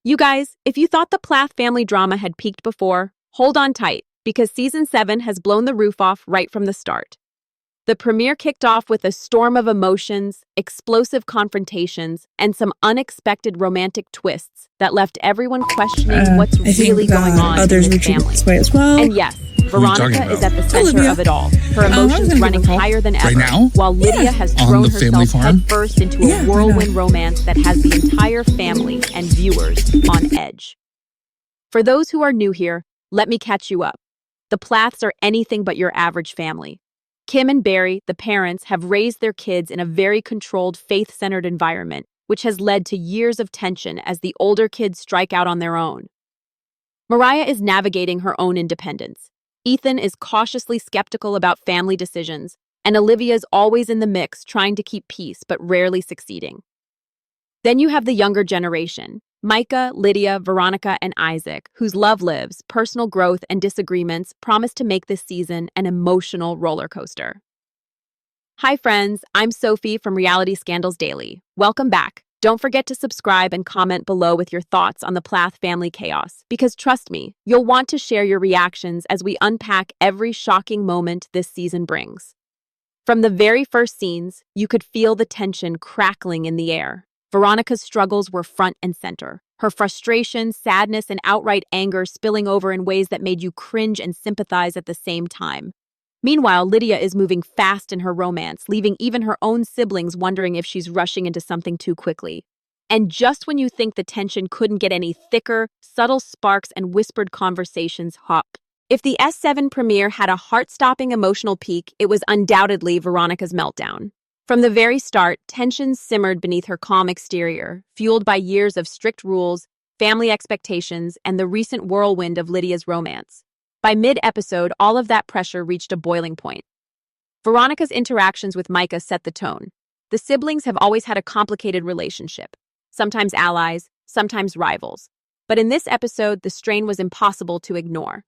You guys, if you thought the Plath family drama had peaked before, hold on tight, because season 7 has blown the roof off right from the start. The premiere kicked off with a storm of emotions, explosive confrontations, and some unexpected romantic twists that left everyone questioning what's I think really going that on others in would this treat family. this way as well. And yes, Veronica is at the center Olivia. of it all, her I was emotions gonna running give a call. higher than ever, Right now? while Lydia Yeah. has On thrown the family herself farm? headfirst into Yeah, a why whirlwind not? romance that has the entire family and viewers on edge. For those who are new here, let me catch you up. The Plaths are anything but your average family. Kim and Barry, the parents, have raised their kids in a very controlled, faith-centered environment, which has led to years of tension as the older kids strike out on their own. Mariah is navigating her own independence. Ethan is cautiously skeptical about family decisions, and Olivia is always in the mix, trying to keep peace but rarely succeeding. Then you have the younger generation, Micah, Lydia, Veronica, and Isaac, whose love lives, personal growth, and disagreements promise to make this season an emotional roller coaster. Hi friends, I'm Sophie from Reality Scandals Daily. Welcome back. Don't forget to subscribe and comment below with your thoughts on the Plath family chaos, because trust me, you'll want to share your reactions as we unpack every shocking moment this season brings. From the very first scenes, you could feel the tension crackling in the air. Veronica's struggles were front and center, her frustration, sadness, and outright anger spilling over in ways that made you cringe and sympathize at the same time. Meanwhile, Lydia is moving fast in her romance, leaving even her own siblings wondering if she's rushing into something too quickly. And just when you think the tension couldn't get any thicker, subtle sparks and whispered conversations hop. If the S7 premiere had a heart-stopping emotional peak, it was undoubtedly Veronica's meltdown. From the very start, tensions simmered beneath her calm exterior, fueled by years of strict rules, family expectations, and the recent whirlwind of Lydia's romance. By mid-episode, all of that pressure reached a boiling point. Veronica's interactions with Micah set the tone. The siblings have always had a complicated relationship, sometimes allies, sometimes rivals. But in this episode, the strain was impossible to ignore.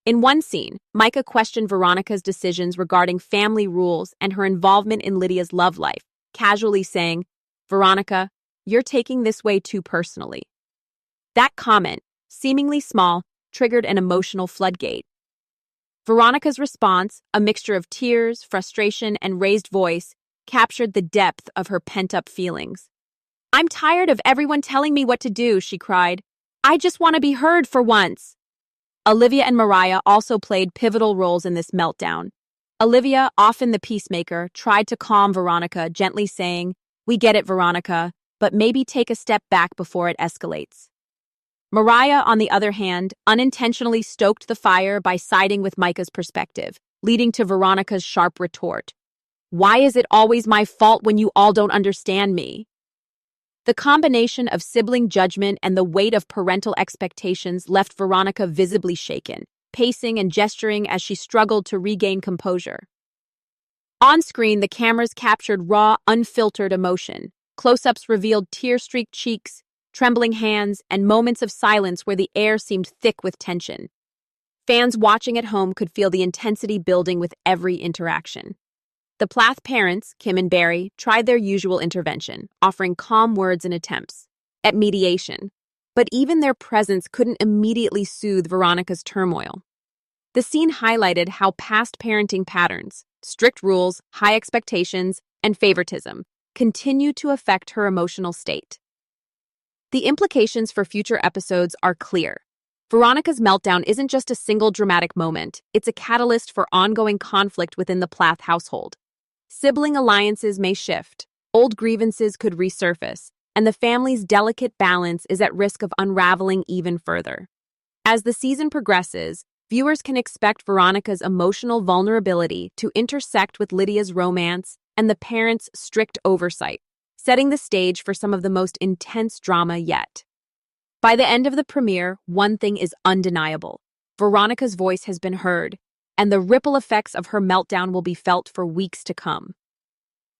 In one scene, Micah questioned Veronica's decisions regarding family rules and her involvement in Lydia's love life, casually saying, "Veronica, you're taking this way too personally." That comment, seemingly small, triggered an emotional floodgate. Veronica's response, a mixture of tears, frustration, and raised voice, captured the depth of her pent-up feelings. "I'm tired of everyone telling me what to do," she cried. "I just want to be heard for once." Olivia and Mariah also played pivotal roles in this meltdown. Olivia, often the peacemaker, tried to calm Veronica, gently saying, "We get it, Veronica, but maybe take a step back before it escalates." Mariah, on the other hand, unintentionally stoked the fire by siding with Micah's perspective, leading to Veronica's sharp retort. "Why is it always my fault when you all don't understand me?" The combination of sibling judgment and the weight of parental expectations left Veronica visibly shaken, pacing and gesturing as she struggled to regain composure. On screen, the cameras captured raw, unfiltered emotion. Close-ups revealed tear-streaked cheeks, trembling hands, and moments of silence where the air seemed thick with tension. Fans watching at home could feel the intensity building with every interaction. The Plath parents, Kim and Barry, tried their usual intervention, offering calm words and attempts at mediation. But even their presence couldn't immediately soothe Veronica's turmoil. The scene highlighted how past parenting patterns, strict rules, high expectations, and favoritism continue to affect her emotional state. The implications for future episodes are clear. Veronica's meltdown isn't just a single dramatic moment, it's a catalyst for ongoing conflict within the Plath household. Sibling alliances may shift, old grievances could resurface, and the family's delicate balance is at risk of unraveling even further. As the season progresses, viewers can expect Veronica's emotional vulnerability to intersect with Lydia's romance and the parents' strict oversight, setting the stage for some of the most intense drama yet. By the end of the premiere, one thing is undeniable. Veronica's voice has been heard, and the ripple effects of her meltdown will be felt for weeks to come.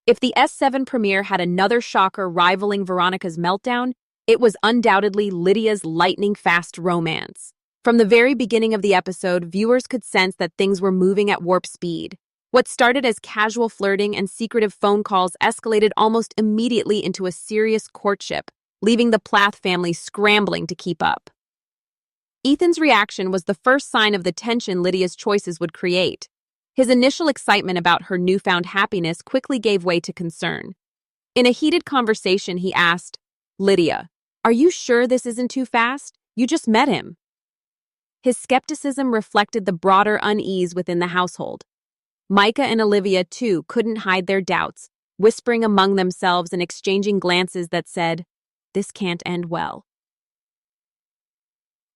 If the S7 premiere had another shocker rivaling Veronica's meltdown, it was undoubtedly Lydia's lightning-fast romance. From the very beginning of the episode, viewers could sense that things were moving at warp speed. What started as casual flirting and secretive phone calls escalated almost immediately into a serious courtship, leaving the Plath family scrambling to keep up. Ethan's reaction was the first sign of the tension Lydia's choices would create. His initial excitement about her newfound happiness quickly gave way to concern. In a heated conversation, he asked, "Lydia, are you sure this isn't too fast? You just met him." His skepticism reflected the broader unease within the household. Micah and Olivia, too, couldn't hide their doubts, whispering among themselves and exchanging glances that said, "This can't end well."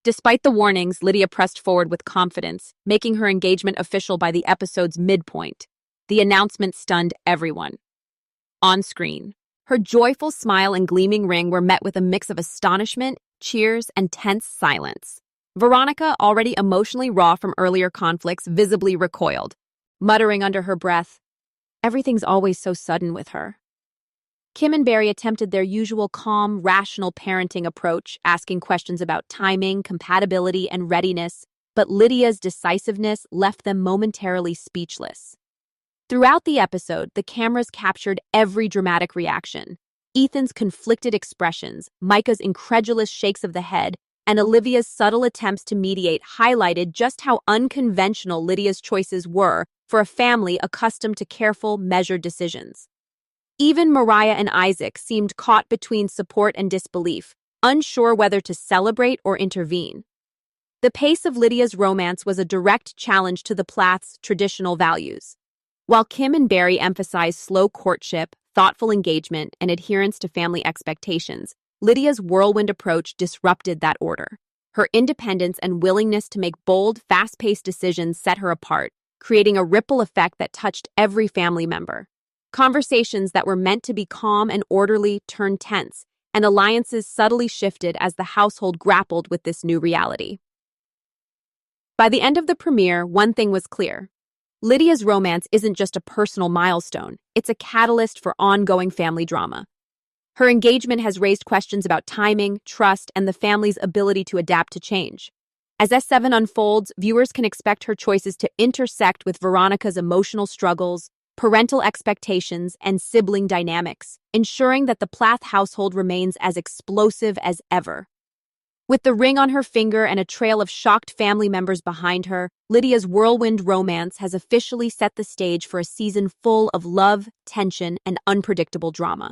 Despite the warnings, Lydia pressed forward with confidence, making her engagement official by the episode's midpoint. The announcement stunned everyone. On screen, her joyful smile and gleaming ring were met with a mix of astonishment, cheers, and tense silence. Veronica, already emotionally raw from earlier conflicts, visibly recoiled, muttering under her breath, "Everything's always so sudden with her." Kim and Barry attempted their usual calm, rational parenting approach, asking questions about timing, compatibility, and readiness, but Lydia's decisiveness left them momentarily speechless. Throughout the episode, the cameras captured every dramatic reaction. Ethan's conflicted expressions, Micah's incredulous shakes of the head, and Olivia's subtle attempts to mediate highlighted just how unconventional Lydia's choices were for a family accustomed to careful, measured decisions. Even Mariah and Isaac seemed caught between support and disbelief, unsure whether to celebrate or intervene. The pace of Lydia's romance was a direct challenge to the Plath's traditional values. While Kim and Barry emphasized slow courtship, thoughtful engagement, and adherence to family expectations, Lydia's whirlwind approach disrupted that order. Her independence and willingness to make bold, fast-paced decisions set her apart, creating a ripple effect that touched every family member. Conversations that were meant to be calm and orderly turned tense, and alliances subtly shifted as the household grappled with this new reality. By the end of the premiere, one thing was clear. Lydia's romance isn't just a personal milestone, it's a catalyst for ongoing family drama. Her engagement has raised questions about timing, trust, and the family's ability to adapt to change. As S7 unfolds, viewers can expect her choices to intersect with Veronica's emotional struggles, parental expectations, and sibling dynamics, ensuring that the Plath household remains as explosive as ever. With the ring on her finger and a trail of shocked family members behind her, Lydia's whirlwind romance has officially set the stage for a season full of love, tension, and unpredictable drama.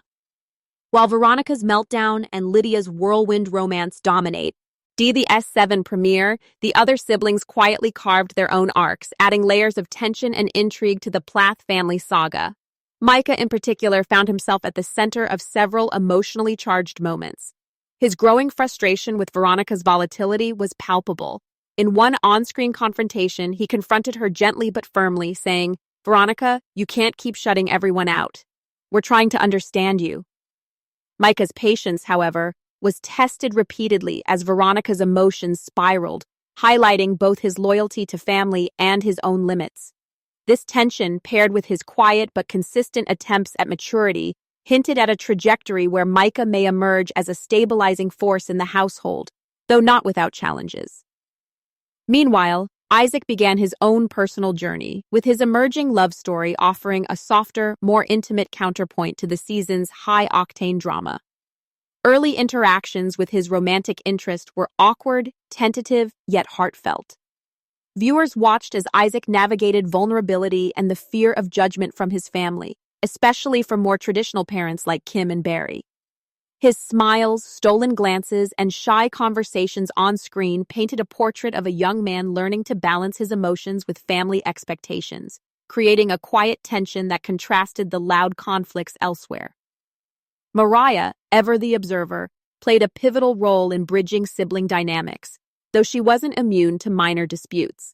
While Veronica's meltdown and Lydia's whirlwind romance dominate, the S7 premiere, the other siblings quietly carved their own arcs, adding layers of tension and intrigue to the Plath family saga. Micah, in particular, found himself at the center of several emotionally charged moments. His growing frustration with Veronica's volatility was palpable. In one on-screen confrontation, he confronted her gently but firmly, saying, "Veronica, you can't keep shutting everyone out. We're trying to understand you." Micah's patience, however, was tested repeatedly as Veronica's emotions spiraled, highlighting both his loyalty to family and his own limits. This tension, paired with his quiet but consistent attempts at maturity, hinted at a trajectory where Micah may emerge as a stabilizing force in the household, though not without challenges. Meanwhile, Isaac began his own personal journey, with his emerging love story offering a softer, more intimate counterpoint to the season's high-octane drama. Early interactions with his romantic interest were awkward, tentative, yet heartfelt. Viewers watched as Isaac navigated vulnerability and the fear of judgment from his family, especially from more traditional parents like Kim and Barry. His smiles, stolen glances, and shy conversations on screen painted a portrait of a young man learning to balance his emotions with family expectations, creating a quiet tension that contrasted the loud conflicts elsewhere. Mariah, ever the observer, played a pivotal role in bridging sibling dynamics, though she wasn't immune to minor disputes.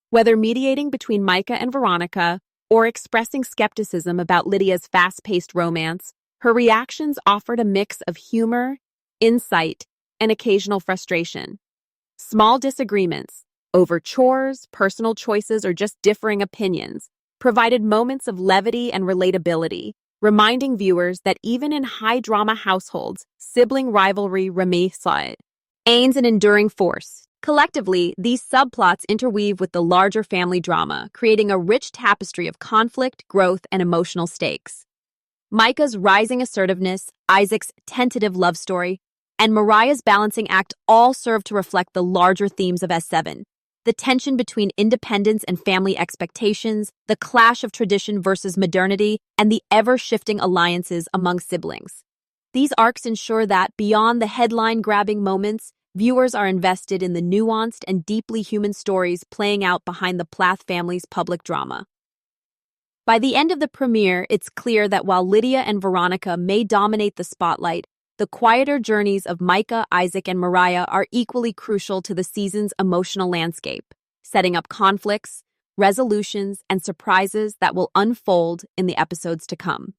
Whether mediating between Micah and Veronica or expressing skepticism about Lydia's fast-paced romance, her reactions offered a mix of humor, insight, and occasional frustration. Small disagreements over chores, personal choices, or just differing opinions provided moments of levity and relatability, reminding viewers that even in high-drama households, sibling rivalry remains an enduring force. Collectively, these subplots interweave with the larger family drama, creating a rich tapestry of conflict, growth, and emotional stakes. Micah's rising assertiveness, Isaac's tentative love story, and Mariah's balancing act all serve to reflect the larger themes of S7. The tension between independence and family expectations, the clash of tradition versus modernity, and the ever-shifting alliances among siblings. These arcs ensure that, beyond the headline-grabbing moments, viewers are invested in the nuanced and deeply human stories playing out behind the Plath family's public drama. By the end of the premiere, it's clear that while Lydia and Veronica may dominate the spotlight, the quieter journeys of Micah, Isaac, and Mariah are equally crucial to the season's emotional landscape, setting up conflicts, resolutions, and surprises that will unfold in the episodes to come.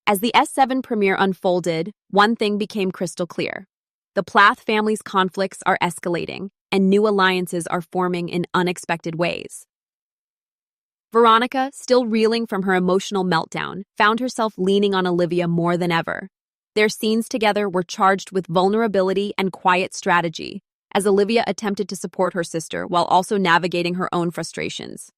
As the S7 premiere unfolded, one thing became crystal clear. The Plath family's conflicts are escalating, and new alliances are forming in unexpected ways. Veronica, still reeling from her emotional meltdown, found herself leaning on Olivia more than ever. Their scenes together were charged with vulnerability and quiet strategy, as Olivia attempted to support her sister while also navigating her own frustrations.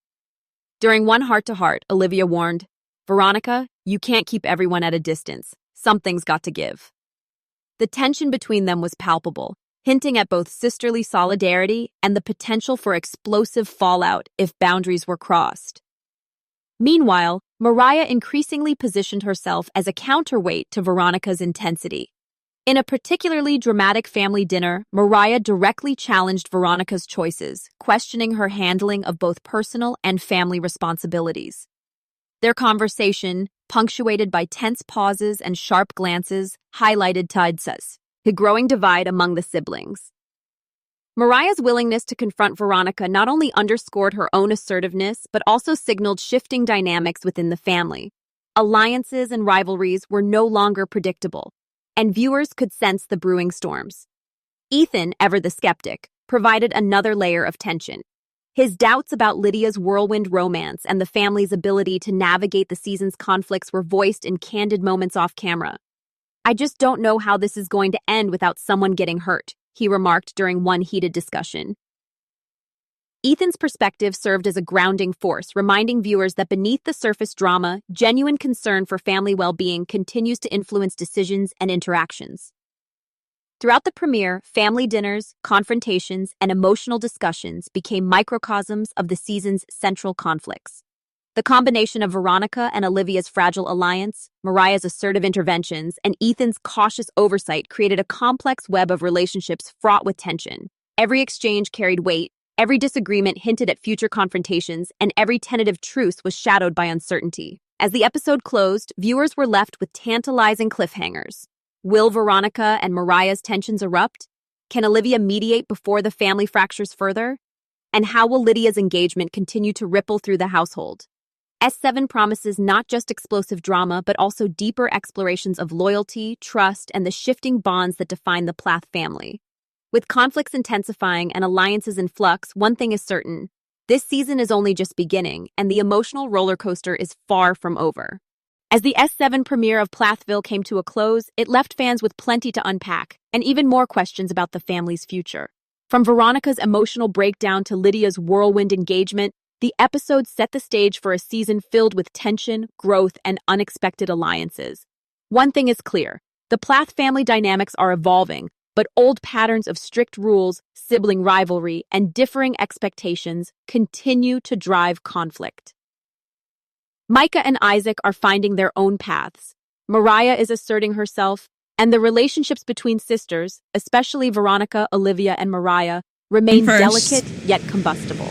During one heart-to-heart, Olivia warned, "Veronica, you can't keep everyone at a distance. Something's got to give." The tension between them was palpable, hinting at both sisterly solidarity and the potential for explosive fallout if boundaries were crossed. Meanwhile, Mariah increasingly positioned herself as a counterweight to Veronica's intensity. In a particularly dramatic family dinner, Mariah directly challenged Veronica's choices, questioning her handling of both personal and family responsibilities. Their conversation, punctuated by tense pauses and sharp glances, highlighted the growing divide among the siblings. Mariah's willingness to confront Veronica not only underscored her own assertiveness, but also signaled shifting dynamics within the family. Alliances and rivalries were no longer predictable, and viewers could sense the brewing storms. Ethan, ever the skeptic, provided another layer of tension. His doubts about Lydia's whirlwind romance and the family's ability to navigate the season's conflicts were voiced in candid moments off camera. "I just don't know how this is going to end without someone getting hurt," he remarked during one heated discussion. Ethan's perspective served as a grounding force, reminding viewers that beneath the surface drama, genuine concern for family well-being continues to influence decisions and interactions. Throughout the premiere, family dinners, confrontations, and emotional discussions became microcosms of the season's central conflicts. The combination of Veronica and Olivia's fragile alliance, Mariah's assertive interventions, and Ethan's cautious oversight created a complex web of relationships fraught with tension. Every exchange carried weight, every disagreement hinted at future confrontations, and every tentative truce was shadowed by uncertainty. As the episode closed, viewers were left with tantalizing cliffhangers. Will Veronica and Mariah's tensions erupt? Can Olivia mediate before the family fractures further? And how will Lydia's engagement continue to ripple through the household? S7 promises not just explosive drama, but also deeper explorations of loyalty, trust, and the shifting bonds that define the Plath family. With conflicts intensifying and alliances in flux, one thing is certain. This season is only just beginning, and the emotional roller coaster is far from over. As the S7 premiere of Plathville came to a close, it left fans with plenty to unpack, and even more questions about the family's future. From Veronica's emotional breakdown to Lydia's whirlwind engagement, the episode set the stage for a season filled with tension, growth, and unexpected alliances. One thing is clear, the Plath family dynamics are evolving, but old patterns of strict rules, sibling rivalry, and differing expectations continue to drive conflict. Micah and Isaac are finding their own paths. Mariah is asserting herself, and the relationships between sisters, especially Veronica, Olivia, and Mariah, remain delicate yet combustible.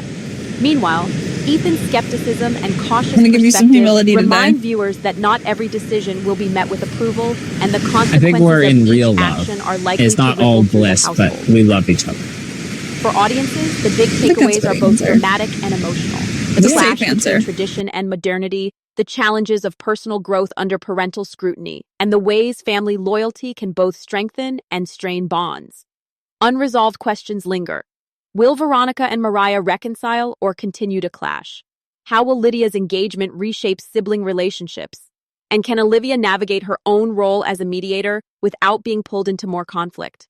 Meanwhile, Ethan's skepticism and cautious perspective remind viewers that not every decision will be met with approval, and the consequences I think we're in of real each love. action are likely It's not to all ripple through the bliss, but household. we love each other. For audiences, the big takeaways are both dramatic and emotional. It's The a safe clash answer. between tradition and modernity, the challenges of personal growth under parental scrutiny, and the ways family loyalty can both strengthen and strain bonds. Unresolved questions linger. Will Veronica and Mariah reconcile or continue to clash? How will Lydia's engagement reshape sibling relationships? And can Olivia navigate her own role as a mediator without being pulled into more conflict?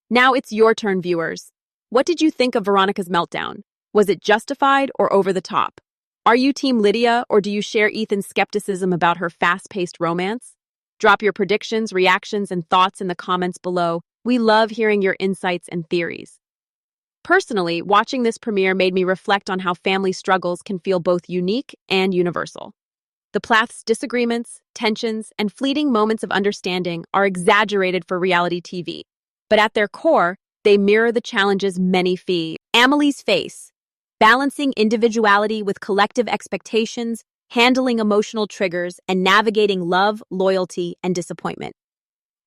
Now it's your turn, viewers. What did you think of Veronica's meltdown? Was it justified or over the top? Are you Team Lydia, or do you share Ethan's skepticism about her fast-paced romance? Drop your predictions, reactions, and thoughts in the comments below. We love hearing your insights and theories. Personally, watching this premiere made me reflect on how family struggles can feel both unique and universal. The Plaths' disagreements, tensions, and fleeting moments of understanding are exaggerated for reality TV, but at their core, they mirror the challenges many face. Amelie's face, balancing individuality with collective expectations, handling emotional triggers, and navigating love, loyalty, and disappointment.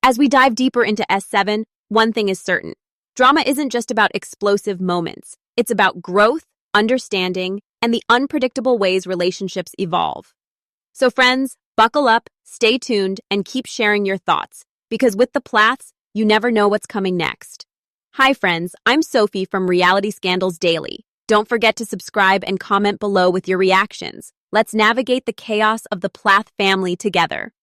As we dive deeper into S7, one thing is certain. Drama isn't just about explosive moments. It's about growth, understanding, and the unpredictable ways relationships evolve. So friends, buckle up, stay tuned, and keep sharing your thoughts, because with the Plaths, you never know what's coming next. Hi friends, I'm Sophie from Reality Scandals Daily. Don't forget to subscribe and comment below with your reactions. Let's navigate the chaos of the Plath family together.